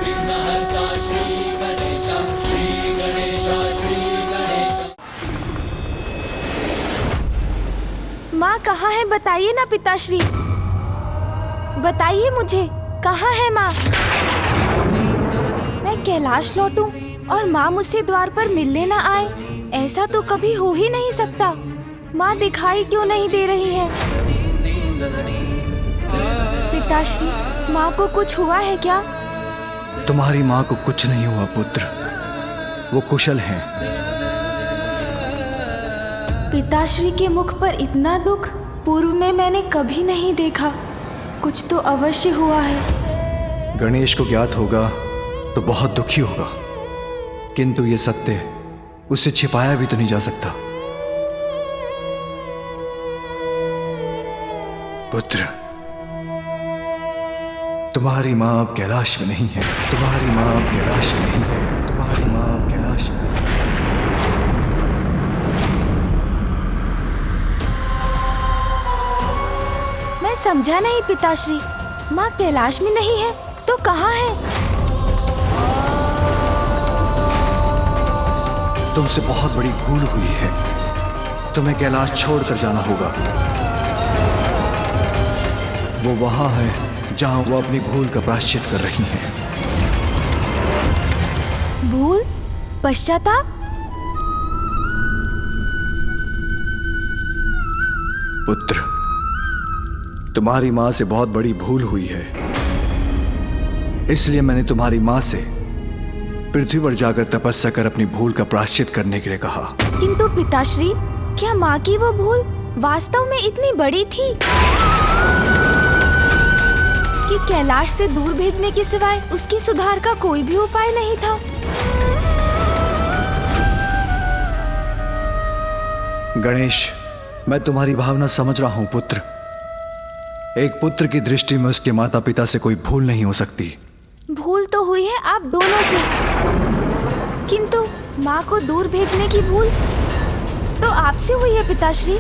विघ्नहर्ता श्री गणेश, श्री गणेश, श्री गणेश। माँ कहाँ है, बताइए ना पिताश्री, बताइए मुझे कहाँ है माँ। मैं कैलाश लौटूं और माँ मुझसे द्वार पर मिलने ना आए, ऐसा तो कभी हो ही नहीं सकता। माँ दिखाई क्यों नहीं दे रही है? पिताश्री, माँ को कुछ हुआ है क्या? तुम्हारी माँ को कुछ नहीं हुआ पुत्र, वो कुशल हैं। पिताश्री के मुख पर इतना दुख पूर्व में मैंने कभी नहीं देखा। कुछ तो अवश्य हुआ है। गणेश को ज्ञात होगा तो बहुत दुखी होगा, किंतु ये सत्य उससे छिपाया भी तो नहीं जा सकता। पुत्र, तुम्हारी माँ अब कैलाश में नहीं है, तुम्हारी माँ अब कैलाश में नहीं है, तुम्हारी माँ अब कैलाश में। मैं समझा नहीं पिताश्री, माँ कैलाश में नहीं है तो कहाँ है? तुमसे बहुत बड़ी भूल हुई है, तुम्हें कैलाश छोड़कर जाना होगा। वो वहां है जहां वो अपनी भूल का प्रायश्चित कर रही हैं। भूल? पश्चाताप? पुत्र, तुम्हारी माँ से बहुत बड़ी भूल हुई है, इसलिए मैंने तुम्हारी माँ से पृथ्वी पर जाकर तपस्या कर अपनी भूल का प्रायश्चित करने के लिए कहा। किंतु पिताश्री, क्या माँ की वो भूल वास्तव में इतनी बड़ी थी कि कैलाश से दूर भेजने के सिवाय उसकी सुधार का कोई भी उपाय नहीं था? गणेश, मैं तुम्हारी भावना समझ रहा हूं पुत्र। एक पुत्र की दृष्टि में उसके माता पिता से कोई भूल नहीं हो सकती। भूल तो हुई है आप दोनों से, किंतु माँ को दूर भेजने की भूल तो आपसे हुई है पिताश्री।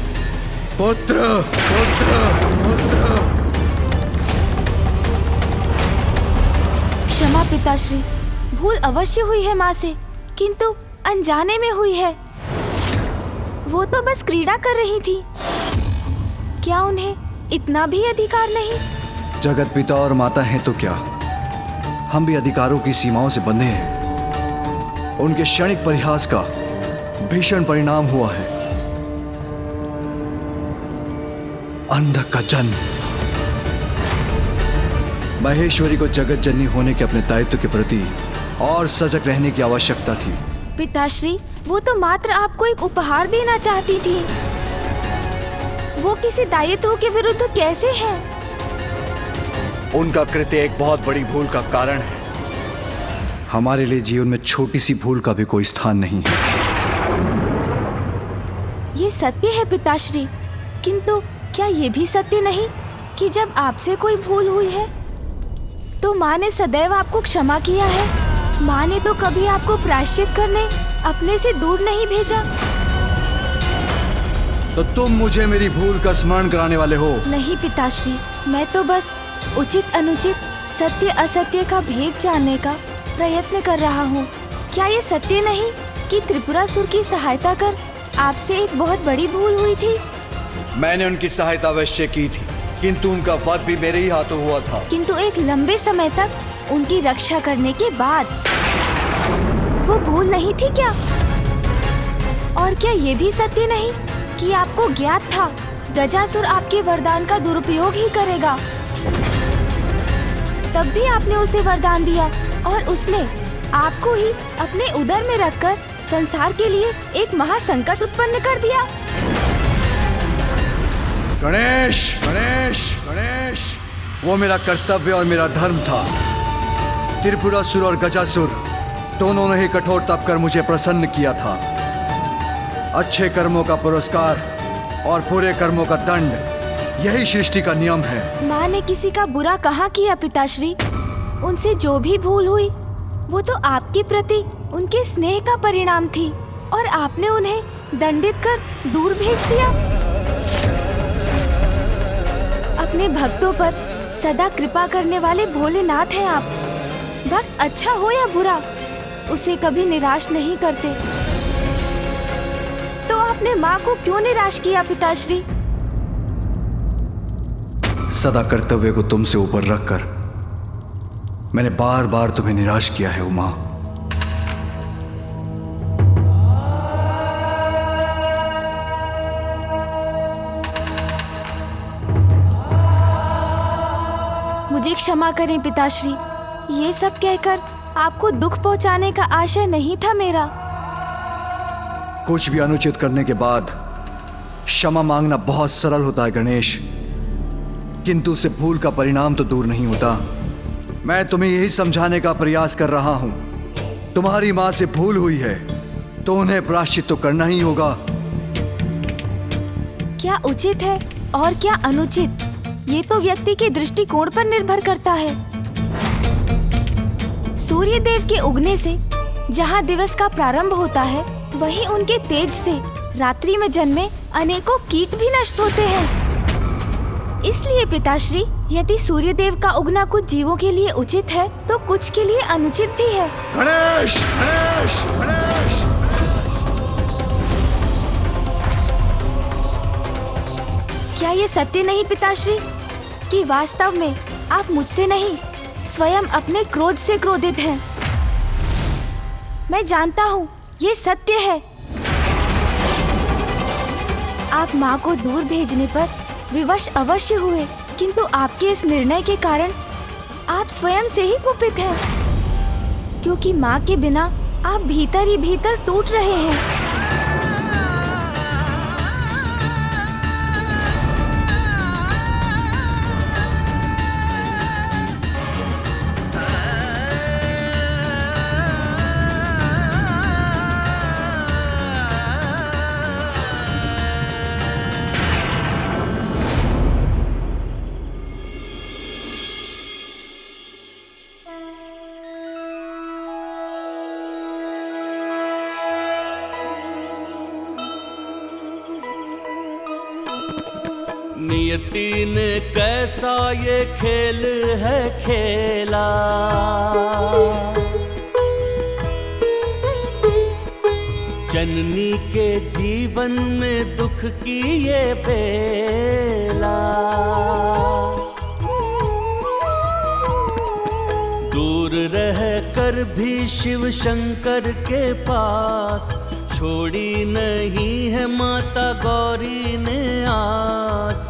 पुत्र, पुत्र, पुत्र। क्षमा पिताश्री, भूल अवश्य हुई है माँ से, किंतु अनजाने में हुई है। वो तो बस क्रीड़ा कर रही थी, क्या उन्हें इतना भी अधिकार नहीं? जगत पिता और माता हैं तो क्या, हम भी अधिकारों की सीमाओं से बंधे हैं। उनके क्षणिक परिहास का भीषण परिणाम हुआ है अंधक का जन्म। महेश्वरी को जगत जननी होने के अपने दायित्व के प्रति और सजग रहने की आवश्यकता थी। पिताश्री, वो तो मात्र आपको एक उपहार देना चाहती थी। वो किसी दायित्व के विरुद्ध कैसे है? उनका कृत्य एक बहुत बड़ी भूल का कारण है। हमारे लिए जीवन में छोटी सी भूल का भी कोई स्थान नहीं है। ये सत्य है पिताश्री, किंतु क्या ये भी सत्य नहीं कि जब आपसे कोई भूल हुई है तो माँ ने सदैव आपको क्षमा किया है? माँ ने तो कभी आपको प्रायश्चित करने अपने से दूर नहीं भेजा। तो तुम मुझे मेरी भूल का स्मरण कराने वाले हो? नहीं पिताश्री, मैं तो बस उचित अनुचित, सत्य असत्य का भेद जानने का प्रयत्न कर रहा हूँ। क्या ये सत्य नहीं कि त्रिपुरासुर की सहायता कर आपसे एक बहुत बड़ी भूल हुई थी? मैंने उनकी सहायता अवश्य की थी, किंतु उनका वध भी मेरे ही हाथों हुआ था। किंतु एक लंबे समय तक उनकी रक्षा करने के बाद वो भूल नहीं थी क्या? और क्या ये भी सत्य नहीं कि आपको ज्ञात था गजासुर आपके वरदान का दुरुपयोग ही करेगा? तब भी आपने उसे वरदान दिया और उसने आपको ही अपने उदर में रखकर संसार के लिए एक महासंकट उत्पन्न कर दिया। गणेश, गणेश, गणेश, वो मेरा कर्तव्य और मेरा धर्म था। त्रिपुरासुर और गजासुर दोनों ने ही कठोर तप कर मुझे प्रसन्न किया था। अच्छे कर्मों का पुरस्कार और बुरे कर्मों का दंड, यही सृष्टि का नियम है। माँ ने किसी का बुरा कहाँ किया पिताश्री? उनसे जो भी भूल हुई वो तो आपके प्रति उनके स्नेह का परिणाम थी और आपने उन्हें दंडित कर दूर भेज दिया। अपने भक्तों पर सदा कृपा करने वाले भोलेनाथ हैं आप, वक्त अच्छा हो या बुरा, उसे कभी निराश नहीं करते। तो आपने माँ को क्यों निराश किया पिताश्री? सदा कर्तव्य को तुमसे ऊपर रखकर मैंने बार बार तुम्हें निराश किया है उमा। मुझे क्षमा करें पिताश्री, ये सब कहकर आपको दुख पहुंचाने का आशय नहीं था मेरा। कुछ भी अनुचित करने के बाद क्षमा मांगना बहुत सरल होता है गणेश, किंतु उसे भूल का परिणाम तो दूर नहीं होता। मैं तुम्हें यही समझाने का प्रयास कर रहा हूं। तुम्हारी मां से भूल हुई है तो उन्हें प्रायश्चित तो करना ही होगा। क्या उचित है और क्या अनुचित, ये तो व्यक्ति के दृष्टिकोण पर निर्भर करता है। सूर्य देव के उगने से जहाँ दिवस का प्रारंभ होता है, वहीं उनके तेज से रात्रि में जन्मे अनेकों कीट भी नष्ट होते हैं। इसलिए पिताश्री, यदि सूर्य देव का उगना कुछ जीवों के लिए उचित है, तो कुछ के लिए अनुचित भी है। गणेश, गणेश, गणेश। क्या ये सत्य नहीं पिताश्री कि वास्तव में आप मुझसे नहीं, स्वयं अपने क्रोध से क्रोधित हैं? मैं जानता हूँ ये सत्य है। आप माँ को दूर भेजने पर विवश अवश्य हुए, किंतु आपके इस निर्णय के कारण आप स्वयं से ही कुपित हैं, क्योंकि माँ के बिना आप भीतर ही भीतर टूट रहे हैं। नियति ने कैसा ये खेल है खेला, जननी के जीवन में दुख की ये बेला। दूर रह कर भी शिव शंकर के पास छोड़ी नहीं है माता गौरी ने आस।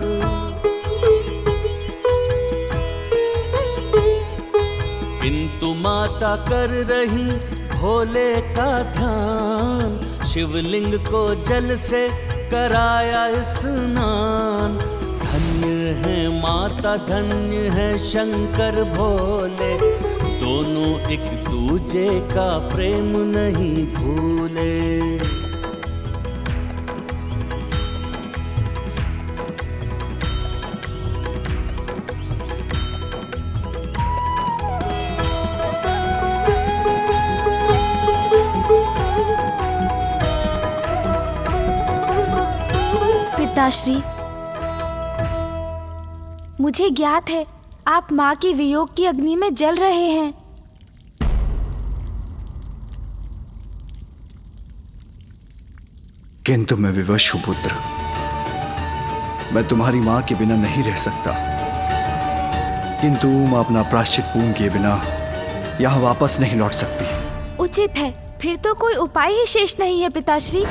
किंतु माता कर रही भोले का ध्यान, शिवलिंग को जल से कराया स्नान। धन्य है माता, धन्य है शंकर भोले, दोनों एक दूजे का प्रेम नहीं भूले। पिताश्री, मुझे ज्ञात है आप माँ की वियोग की अग्नि में जल रहे हैं। किंतु मैं विवश हूं पुत्र, मैं तुम्हारी मां के बिना नहीं रह सकता। किंतु मैं अपना प्रायश्चित पूर्ण किए बिना यहां वापस नहीं लौट सकती। उचित है, फिर तो कोई उपाय ही शेष नहीं है पिताश्री।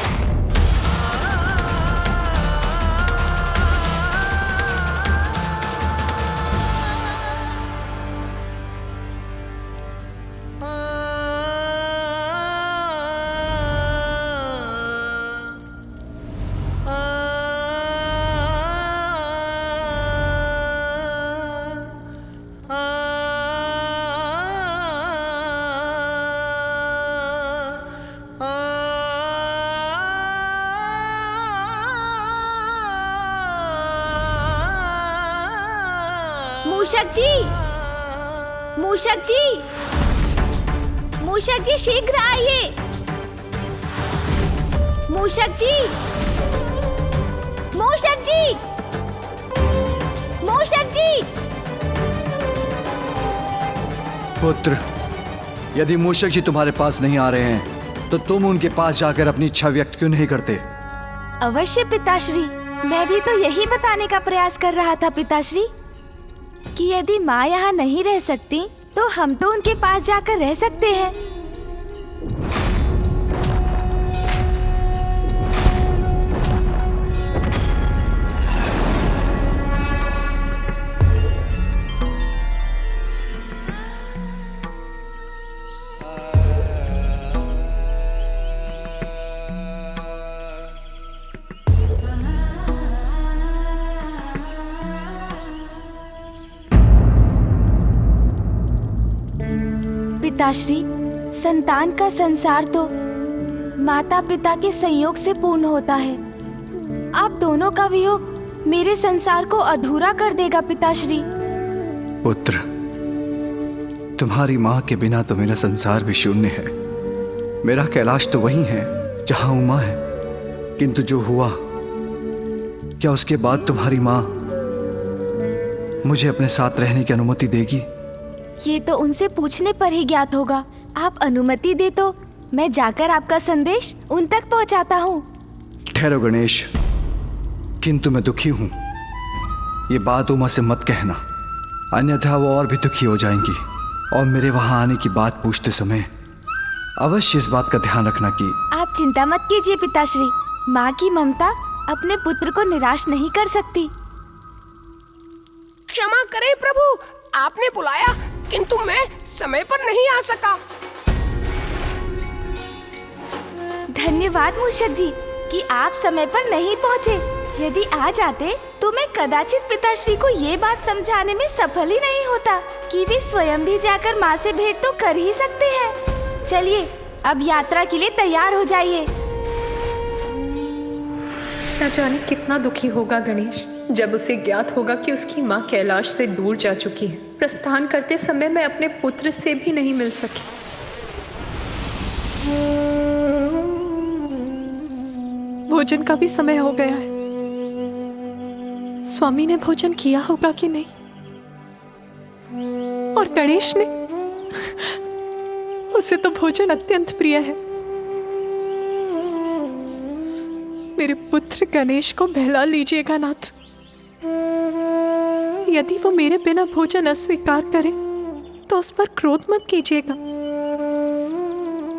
मूषक जी, मूषक जी, मूषक जी शीघ्र आइए। मूषक जी, मूषक जी, मूषक जी। पुत्र, यदि मूषक जी तुम्हारे पास नहीं आ रहे हैं तो तुम उनके पास जाकर अपनी इच्छा व्यक्त क्यों नहीं करते? अवश्य पिताश्री, मैं भी तो यही बताने का प्रयास कर रहा था पिताश्री कि यदि माँ यहाँ नहीं रह सकती तो हम तो उनके पास जाकर रह सकते हैं। पिताश्री, संतान का संसार तो माता पिता के संयोग से पूर्ण होता है। आप दोनों का वियोग मेरे संसार को अधूरा कर देगा पिताश्री। पुत्र, तुम्हारी माँ के बिना तो मेरा संसार भी शून्य है। मेरा कैलाश तो वही है जहाँ उमा है, किंतु जो हुआ, क्या उसके बाद तुम्हारी माँ मुझे अपने साथ रहने की अनुमति देगी? ये तो उनसे पूछने पर ही ज्ञात होगा। आप अनुमति दे तो मैं जाकर आपका संदेश उन तक पहुंचाता हूँ। ठहरो गणेश, किंतु मैं दुखी हूँ। ये बात उमा से मत कहना, अन्यथा वो और भी दुखी हो जाएंगी और मेरे वहाँ आने की बात पूछते समय अवश्य इस बात का ध्यान रखना कि। आप चिंता मत कीजिए पिताश्री, माँ की ममता अपने पुत्र को निराश नहीं कर सकती। क्षमा करें प्रभु, आपने बुलाया किंतु मैं समय पर नहीं आ सका। धन्यवाद मूषक जी कि आप समय पर नहीं पहुँचे। यदि आ जाते तो मैं कदाचित पिताश्री को ये बात समझाने में सफल ही नहीं होता कि वे स्वयं भी जाकर माँ से भेंट तो कर ही सकते हैं। चलिए अब यात्रा के लिए तैयार हो जाइए। न जाने कितना दुखी होगा गणेश जब उसे ज्ञात होगा कि उसकी माँ कैलाश से दूर जा चुकी है। प्रस्थान करते समय मैं अपने पुत्र से भी नहीं मिल सकी। भोजन का भी समय हो गया है। स्वामी ने भोजन किया होगा कि नहीं, और गणेश ने, उसे तो भोजन अत्यंत प्रिय है। मेरे पुत्र गणेश को बहला लीजिएगा नाथ। यदि वो मेरे बिना भोजन अस्वीकार करे तो उस पर क्रोध मत कीजिएगा।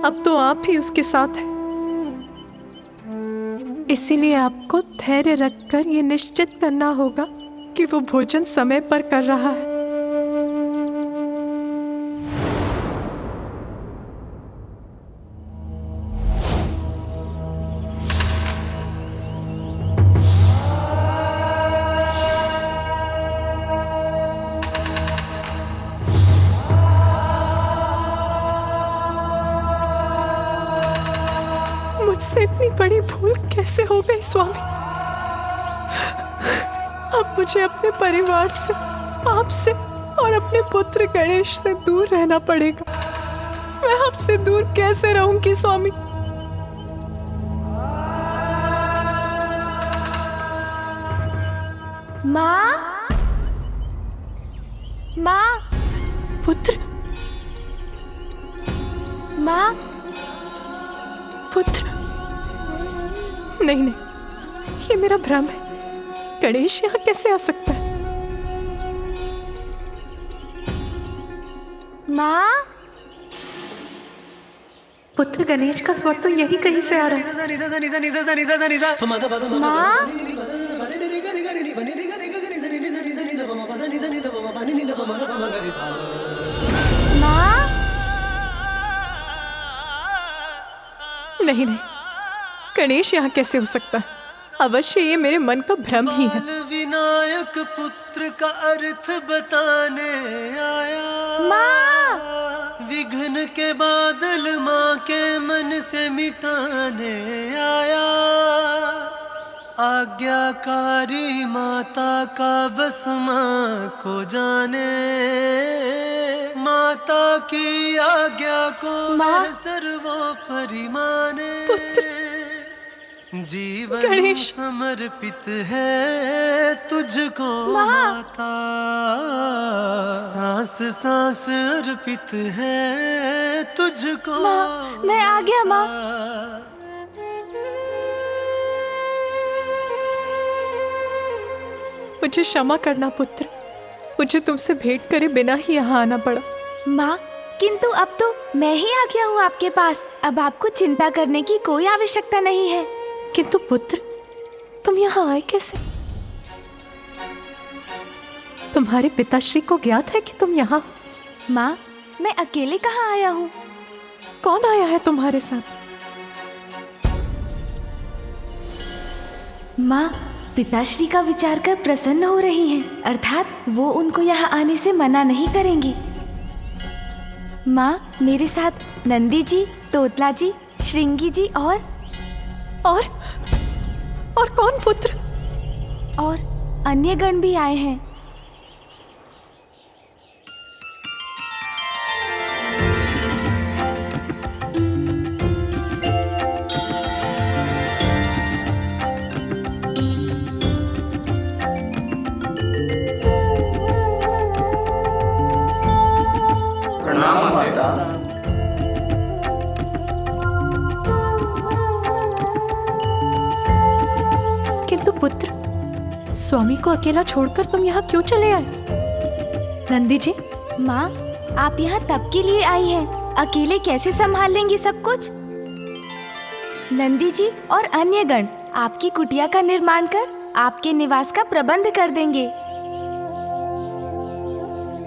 अब तो आप ही उसके साथ हैं, इसीलिए आपको धैर्य रखकर ये निश्चित करना होगा कि वो भोजन समय पर कर रहा है। मुझसे इतनी बड़ी भूल कैसे हो गई स्वामी? अब मुझे अपने परिवार से, आपसे और अपने पुत्र गणेश से दूर रहना पड़ेगा। मैं आपसे दूर कैसे रहूंगी स्वामी? माँ, माँ, पुत्र, माँ, पुत्र, नहीं नहीं, ये मेरा भ्रम है। गणेश यहाँ कैसे आ सकता है? माँ, पुत्र गणेश का स्वर तो यही कहीं से आ रहा है। माँ, माँ, नहीं नहीं, गणेश यहाँ कैसे हो सकता है? अवश्य ये मेरे मन का भ्रम ही है। विनायक पुत्र का अर्थ बताने आया। माँ, विघ्न के बादल माँ के मन से मिटाने आया। आज्ञाकारी माता का बस माँ को जाने। माता की आज्ञा को माँ, मैं सर्वोपरि माने। पुत्र, जीवन गणेश। समर्पित है तुझको माता, सांस सांस अर्पित है तुझको माँ, मैं आ गया माँ। मुझे क्षमा करना पुत्र, मुझे तुमसे भेंट करे बिना ही यहाँ आना पड़ा। माँ, किंतु अब तो मैं ही आ गया हूँ आपके पास। अब आपको चिंता करने की कोई आवश्यकता नहीं है। किंतु पुत्र, तुम यहाँ आए कैसे? तुम्हारे पिताश्री को ज्ञात है कि तुम यहाँ हो? माँ, मैं अकेले कहाँ आया हूँ? कौन आया है तुम्हारे साथ? माँ, पिताश्री का विचार कर प्रसन्न हो रही हैं, अर्थात वो उनको यहाँ आने से मना नहीं करेंगी। माँ, मेरे साथ नंदी जी, तोतला जी, श्रृंगी जी और कौन पुत्र? और अन्य गण भी आए हैं। किंतु पुत्र, स्वामी को अकेला छोड़कर तुम यहाँ क्यों चले आए? नंदी जी, माँ, आप यहाँ तब के लिए आई हैं, अकेले कैसे संभाल लेंगी सब कुछ? नंदी जी और अन्य गण आपकी कुटिया का निर्माण कर आपके निवास का प्रबंध कर देंगे।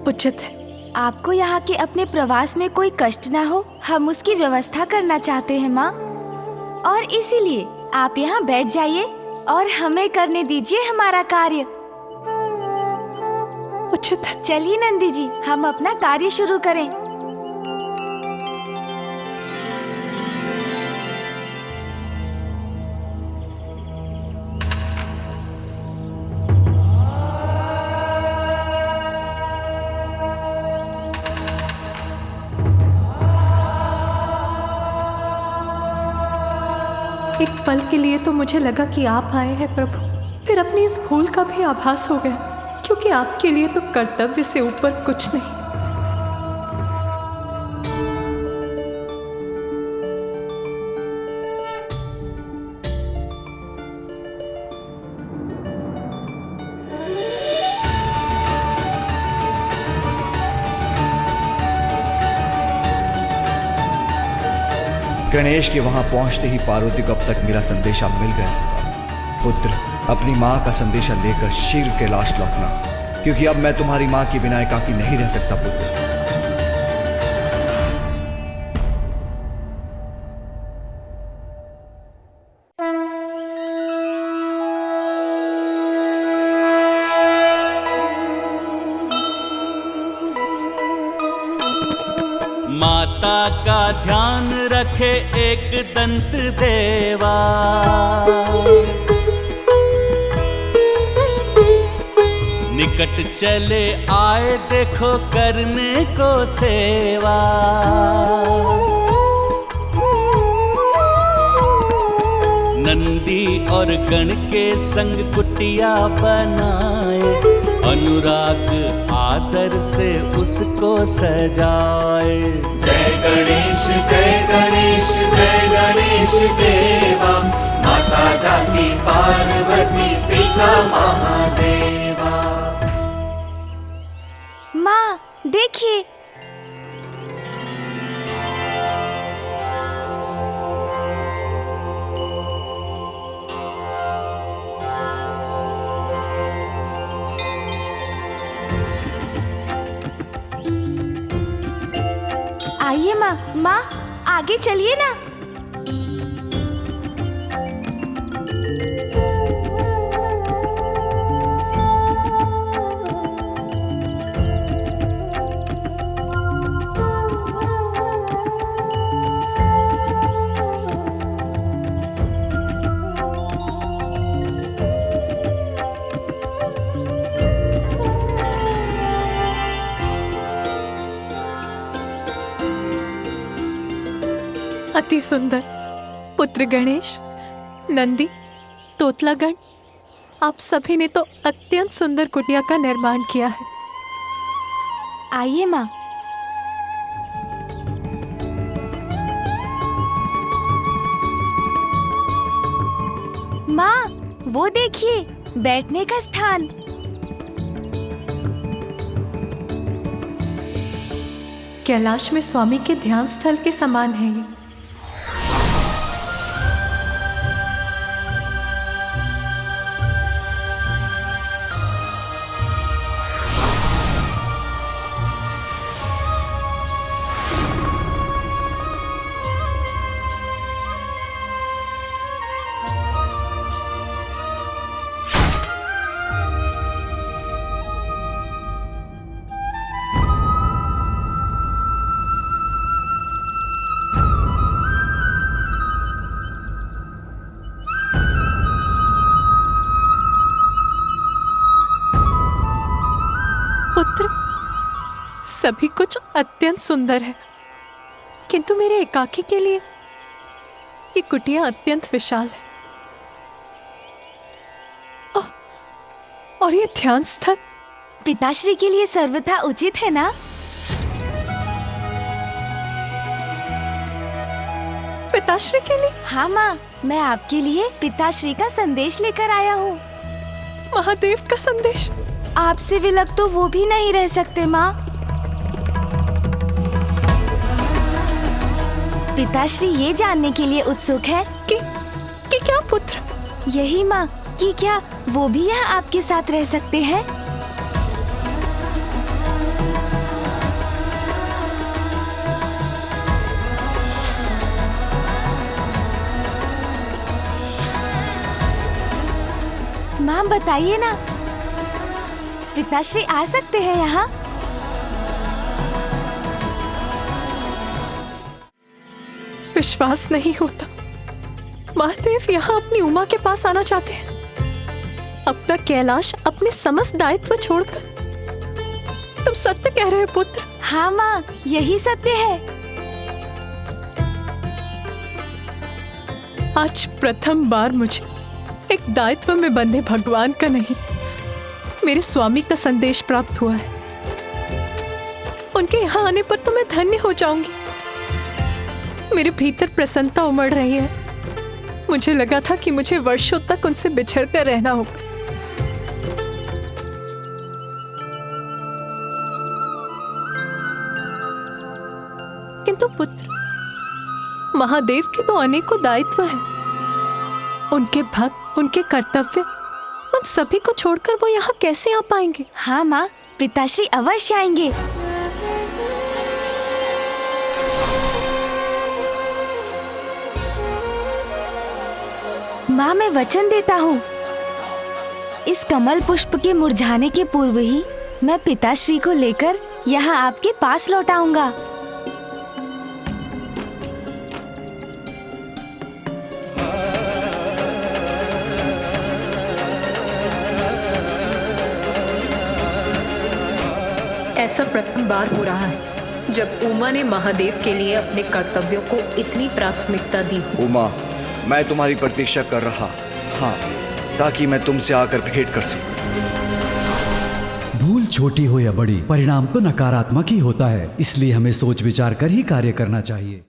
उचित है। आपको यहाँ के अपने प्रवास में कोई कष्ट ना हो, हम उसकी व्यवस्था करना चाहते हैं माँ। और इसीलिए आप यहाँ बैठ जाइए और हमें करने दीजिए हमारा कार्य। उचित है। चलिए नंदी जी, हम अपना कार्य शुरू करें। एक पल के लिए तो मुझे लगा कि आप आए हैं प्रभु, फिर अपनी इस भूल का भी आभास हो गया, क्योंकि आपके लिए तो कर्तव्य से ऊपर कुछ नहीं। गणेश के वहां पहुंचते ही पार्वती को अब तक मेरा संदेशा मिल गया। पुत्र, अपनी माँ का संदेशा लेकर शीघ्र कैलाश लौटना, क्योंकि अब मैं तुम्हारी माँ के बिना एकाकी नहीं रह सकता। पुत्र, माता का ध्यान रखे एक दंत देवा, निकट चले आए देखो करने को सेवा। नंदी और गण के संग कुटिया बनाए, अनुराग आदर से उसको सजाए। जय गणेश जय गणेश जय गणेश देवा, माता जाति पार्वती पिता महादेवा। माँ, देखिए, आइए माँ। माँ, आगे चलिए ना। अति सुंदर पुत्र गणेश, नंदी, तोतलागण, आप सभी ने तो अत्यंत सुंदर कुटिया का निर्माण किया है। आइए माँ। माँ, वो देखिए, बैठने का स्थान। कैलाश में स्वामी के ध्यान स्थल के समान है ये। पुत्र, सभी कुछ अत्यंत सुंदर है, किंतु मेरे एकाकी के लिए ये कुटिया अत्यंत विशाल है। और ये ध्यान स्थल पिताश्री के लिए सर्वथा उचित है ना? पिताश्री के लिए? हाँ माँ, मैं आपके लिए पिताश्री का संदेश लेकर आया हूँ। महादेव का संदेश? आपसे विलग तो वो भी नहीं रह सकते माँ। पिताश्री ये जानने के लिए उत्सुक है कि क्या पुत्र? यही माँ, कि क्या वो भी यहाँ आपके साथ रह सकते हैं? माँ बताइए ना, पिताश्री आ सकते हैं यहाँ? विश्वास नहीं होता, महादेव यहाँ अपनी उमा के पास आना चाहते हैं। अपना कैलाश, अपने समस्त दायित्व छोड़कर। तुम सत्य कह रहे हो पुत्र? हाँ माँ, यही सत्य है। आज प्रथम बार मुझे एक दायित्व में बंधे भगवान का नहीं, मेरे स्वामी का संदेश प्राप्त हुआ है। उनके यहाँ आने पर तो मैं धन्य हो जाऊंगी। मेरे भीतर प्रसन्नता उमड़ रही है। मुझे लगा था कि मुझे वर्षों तक उनसे बिछड़ कर रहना होगा। किंतु पुत्र, महादेव के तो अनेकों दायित्व हैं। उनके भक्त, उनके कर्तव्य, उन सभी को छोड़कर वो यहाँ कैसे आ पाएंगे? हाँ माँ, पिताश्री अवश्य आएंगे। माँ, मैं वचन देता हूँ, इस कमल पुष्प के मुरझाने के पूर्व ही मैं पिताश्री को लेकर यहाँ आपके पास लौट आऊंगा। ऐसा प्रथम बार हो रहा है जब उमा ने महादेव के लिए अपने कर्तव्यों को इतनी प्राथमिकता दी हो। उमा, मैं तुम्हारी प्रतीक्षा कर रहा, हाँ, ताकि मैं तुमसे आकर भेंट कर सकूं। भूल छोटी हो या बड़ी, परिणाम तो नकारात्मक ही होता है, इसलिए हमें सोच विचार कर ही कार्य करना चाहिए।